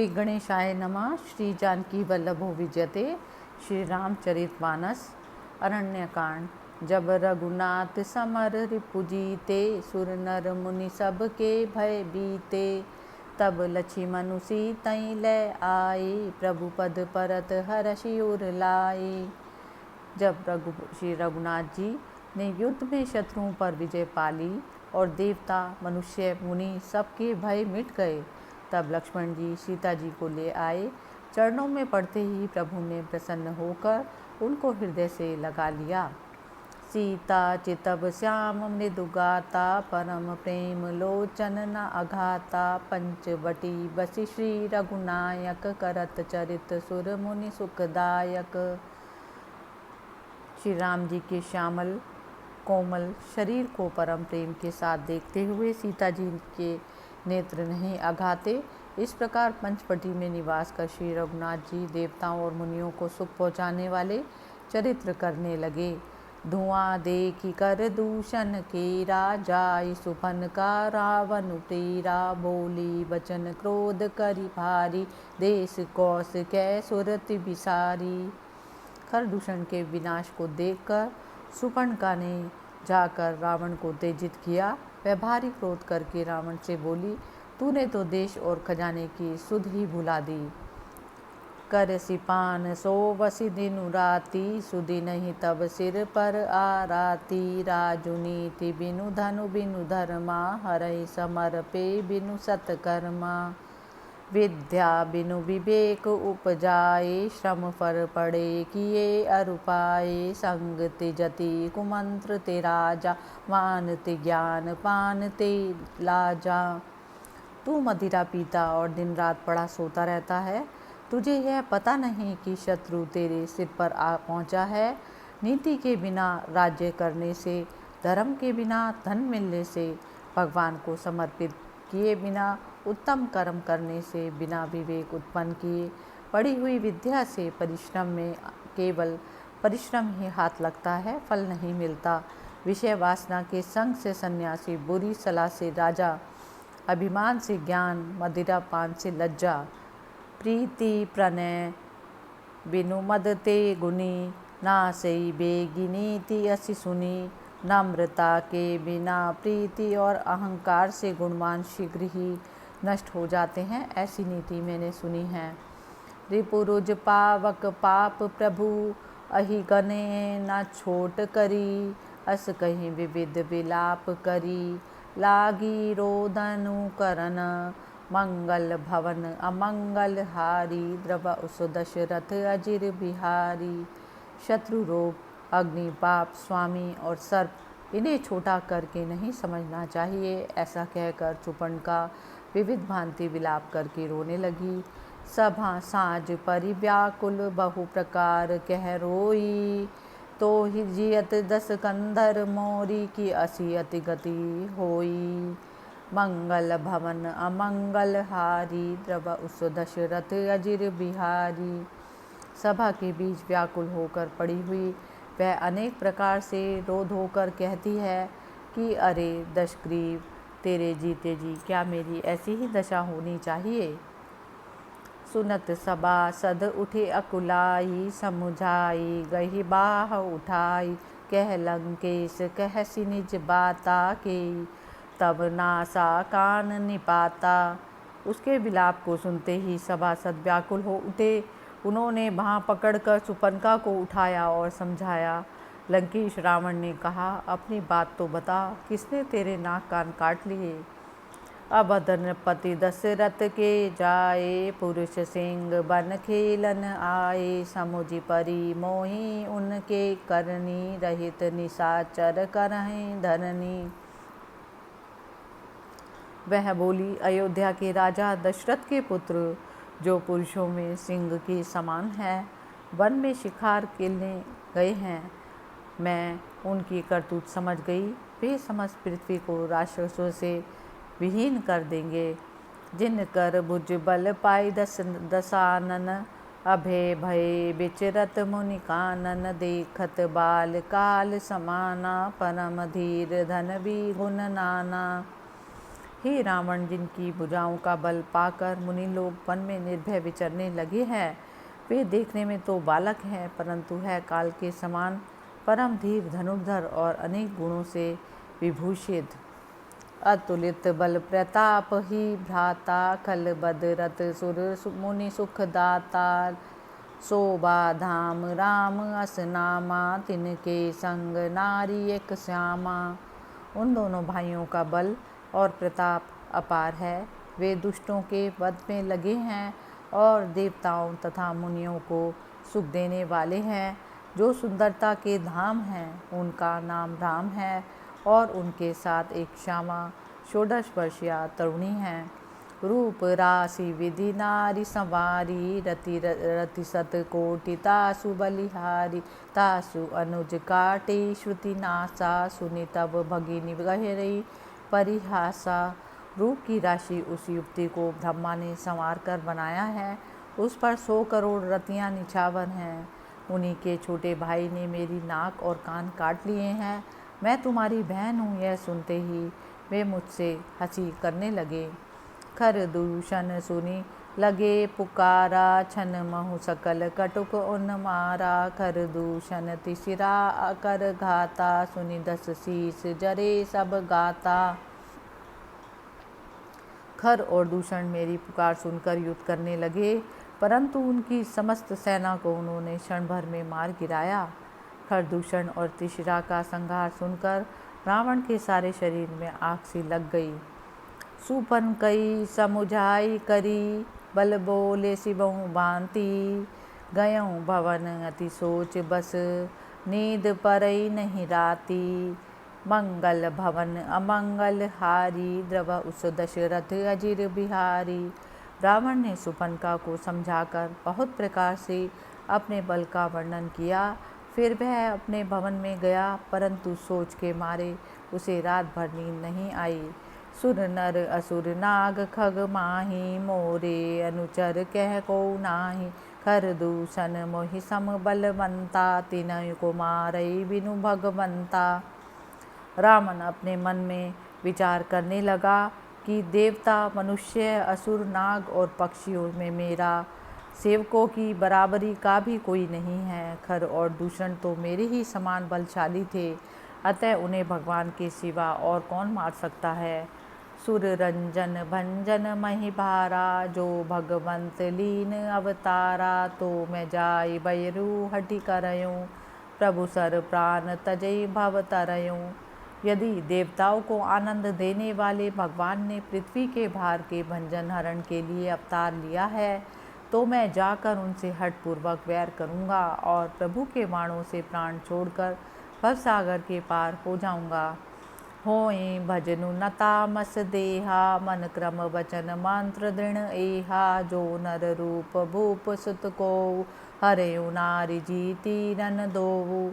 श्री गणेशाय नमः। श्री जानकी वल्लभो विजयते। श्री रामचरितमानस अरण्यकांड। जब रघुनाथ समर रिपुजीते, सुर नर मुनि सब के भय बीते। तब लक्ष्मण सीतई लै आए, प्रभु पद परत हरषि उर लाए। जब श्री रघुनाथ जी ने युद्ध में शत्रुओं पर विजय पाली और देवता मनुष्य मुनि सबके भय मिट गए, तब लक्ष्मण जी सीता जी को ले आए। चरणों में पड़ते ही प्रभु ने प्रसन्न होकर उनको हृदय से लगा लिया। सीता चितब श्याम मृदुगाता, परम प्रेम लोचन न अघाता। पंचवटी बसी श्री रघुनायक, करत चरित सुर मुनि सुखदायक। श्री राम जी के श्यामल कोमल शरीर को परम प्रेम के साथ देखते हुए सीता जी के नेत्र नहीं अघाते। इस प्रकार पंचवटी में निवास कर श्री रघुनाथ जी देवताओं और मुनियों को सुख पहुँचाने वाले चरित्र करने लगे। धुआं देखी कर दूषण केरा, जाय सुपन का रावण तेरा। बोली बचन क्रोध करी भारी, देश कौश कै सुरति बिसारी। कर दूषण के विनाश को देखकर सुपर्णका ने जाकर रावण को तेजित किया। वह भारी क्रोध करके रावण से बोली, तूने तो देश और खजाने की सुध ही भुला दी। कर सिपान सो वसी दिनु राती, सुधि नहीं तब सिर पर आराती। राजु नीति बिनु धनु बिनु धर्मा, हरहि समर पे बिनु सतकर्मा। विद्या बिनु विवेक उपजाए, श्रम फर पड़े किए अरुपाए। संग त्यजति कुमंत्र ते राजा, मानते ज्ञान पानते लाजा। तू मदिरा पीता और दिन रात पड़ा सोता रहता है। तुझे यह पता नहीं कि शत्रु तेरे सिर पर आ पहुंचा है। नीति के बिना राज्य करने से, धर्म के बिना धन मिलने से, भगवान को समर्पित किए बिना उत्तम कर्म करने से, बिना विवेक उत्पन्न किए पड़ी हुई विद्या से, परिश्रम में केवल परिश्रम ही हाथ लगता है, फल नहीं मिलता। विषय वासना के संग से सन्यासी, बुरी सलाह से राजा, अभिमान से ज्ञान, मदिरा पान से लज्जा। प्रीति प्रणय बिनु मद ते गुनी, नासई बेगी नीति असि सुनी। नम्रता के बिना प्रीति और अहंकार से गुणवान शीघ्र ही नष्ट हो जाते हैं, ऐसी नीति मैंने सुनी है। रिपुरुज पावक पाप प्रभु, अहि गने न छोट करी। अस कहीं विविध विलाप करी, लागी रोदनु करन। मंगल भवन अमंगल हारी, द्रव उस दशरथ अजिर बिहारी। शत्रु रोग, अग्नि, पाप, स्वामी और सर्प, इन्हें छोटा करके नहीं समझना चाहिए। ऐसा कहकर सुपर्णका विविध भांति विलाप करके रोने लगी। सभा साँझ परि व्याकुल, बहु प्रकार कह रोई। तो ही जियत दस कंधर मोरी, की असी अति गति होई। मंगल भवन अमंगल हारी, द्रव उस दशरथ अजिर बिहारी। सभा के बीच व्याकुल होकर पड़ी हुई वह अनेक प्रकार से रो धोकर कहती है कि अरे दशग्रीव, तेरे जीते जी क्या मेरी ऐसी ही दशा होनी चाहिए। सुनत सभा सद उठे अकुलाई, समुझाई गही बाह उठाई। कह लंकेश कहसी निज बाता के, तब नासा कान निपाता। उसके विलाप को सुनते ही सभासद व्याकुल हो उठे। उन्होंने बाँह पकड़कर सुपर्णका को उठाया और समझाया। लंकेश रावण ने कहा, अपनी बात तो बता, किसने तेरे नाक कान काट लिए। अवधनपति दशरथ के जाए, पुरुष सिंह बन खेलन आए। समुझि परि मोहि उनके करनी, रहित निशाचर करहिं धरनी। वह बोली, अयोध्या के राजा दशरथ के पुत्र, जो पुरुषों में सिंह के समान है, वन में शिकार खेलने गए हैं। मैं उनकी करतूत समझ गई। वे समस्त पृथ्वी को राक्षसों से विहीन कर देंगे। जिन कर भुज बल पाई दसानन, अभय भय विचरत मुनि कानन। देखत बाल काल समाना, परम धीर धन भी गुण नाना। हे रावण, जिनकी भुजाओं का बल पाकर मुनि लोग वन में निर्भय विचरने लगे हैं, वे देखने में तो बालक हैं, परंतु है काल के समान परम धीर धनुर्धर और अनेक गुणों से विभूषित। अतुलित बल प्रताप ही भ्राता, खल बदरत सुर मुनि सुखदाता। शोभा धाम राम अस नामा, तिनके संग नारी एक श्यामा। उन दोनों भाइयों का बल और प्रताप अपार है। वे दुष्टों के वध में लगे हैं और देवताओं तथा मुनियों को सुख देने वाले हैं। जो सुंदरता के धाम हैं, उनका नाम राम है और उनके साथ एक श्यामा 16 वर्षीय तरुणी है। रूप राशि विधि नारी संवारी, रति सत कोटि तासु बलिहारी। तासु अनुज काटे श्रुति नासा, सुनि तब भगिनी गहरी परिहासा। रूप की राशि उस युवती को ब्रह्मा ने संवार कर बनाया है। उस पर 100 करोड़ रतियाँ निछावर हैं। उन्हीं के छोटे भाई ने मेरी नाक और कान काट लिए हैं। मैं तुम्हारी बहन हूँ, यह सुनते ही वे मुझसे हंसी करने लगे। खरदूषण सुनी लगे पुकारा, छन महु सकल कटुक उन्मारा। खरदूषण तिसिरा कर घाता, सुनि 10 शीस जरे सब गाता। खर और दूषण मेरी पुकार सुनकर युद्ध करने लगे, परंतु उनकी समस्त सेना को उन्होंने क्षण भर में मार गिराया। खरदूषण और तिशिरा का संहार सुनकर रावण के सारे शरीर में आग सी लग गई। सुपन कई समुझाई करी, बल बोले शिवहु भांति। गयऊँ भवन अति सोच बस, नींद परई नहीं राती। मंगल भवन अमंगल हारी, द्रव उस दशरथ अजिर बिहारी। रावण ने सुपनका को समझाकर बहुत प्रकार से अपने बल का वर्णन किया। फिर वह अपने भवन में गया, परंतु सोच के मारे उसे रात भर नींद नहीं आई। सुर नर असुर नाग खग माही, मोरे अनुचर कह को नाही। खरदूषण मोहि सम बलवंता, तिनहि को मारई बिनु भगवंता। रावण अपने मन में विचार करने लगा कि देवता, मनुष्य, असुर, नाग और पक्षियों में मेरा सेवकों की बराबरी का भी कोई नहीं है। खर और दूषण तो मेरे ही समान बलशाली थे, अतः उन्हें भगवान के सिवा और कौन मार सकता है। सुर रंजन भंजन मही भारा, जो भगवंत लीन अवतारा। तो मैं जाई बैरू हटि करयूं, प्रभु सर प्राण तजई भव तरयूं। यदि देवताओं को आनंद देने वाले भगवान ने पृथ्वी के भार के भंजन हरण के लिए अवतार लिया है, तो मैं जाकर उनसे हठपूर्वक वैर करूँगा और प्रभु के बाणों से प्राण छोड़कर भवसागर के पार हो जाऊँगा। होई भजनु नतामस देहा, मन क्रम वचन मंत्र दृढ़ एहा। जो नर रूप भूप सुत को, हरेउ नारी जीती रन दोऊ।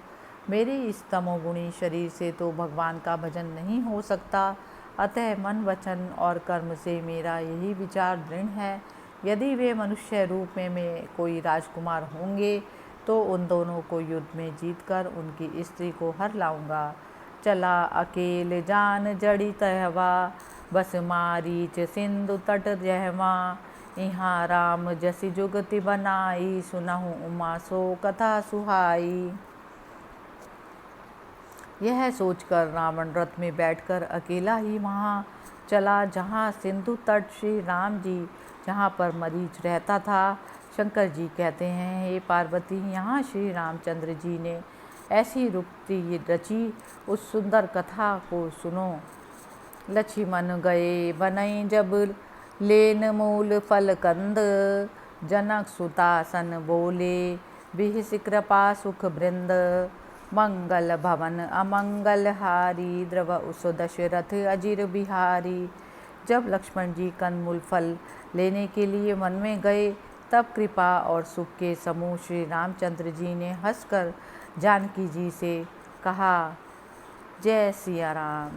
मेरे इस तमोगुणी शरीर से तो भगवान का भजन नहीं हो सकता, अतः मन वचन और कर्म से मेरा यही विचार दृढ़ है। यदि वे मनुष्य रूप में कोई राजकुमार होंगे, तो उन दोनों को युद्ध में जीतकर उनकी स्त्री को हर लाऊंगा। चला अकेल जान जड़ी तहवा, बस मारीच सिंधु तट जहवा। यहाँ राम जसी जुगति बनाई, सुनहु उमा सो कथा सुहाई। यह सोचकर रावण रथ में बैठकर अकेला ही वहाँ चला, जहाँ सिंधु तट श्री राम जी, जहाँ पर मरीच रहता था। शंकर जी कहते हैं, हे पार्वती, यहाँ श्री रामचंद्र जी ने ऐसी रुक्ति रची, उस सुंदर कथा को सुनो। लक्ष्मण गए बनई जब, लेन मूल फल कंद। जनक सुतासन बोले, बिहिस कृपा सुख वृंद। मंगल भवन अमंगल हारी, द्रव उस दशरथ अजिर बिहारी। जब लक्ष्मण जी कंदमूल फल लेने के लिए वन में गए, तब कृपा और सुख के समूह श्री रामचंद्र जी ने हंसकर जानकी जी से कहा, जय सिया राम।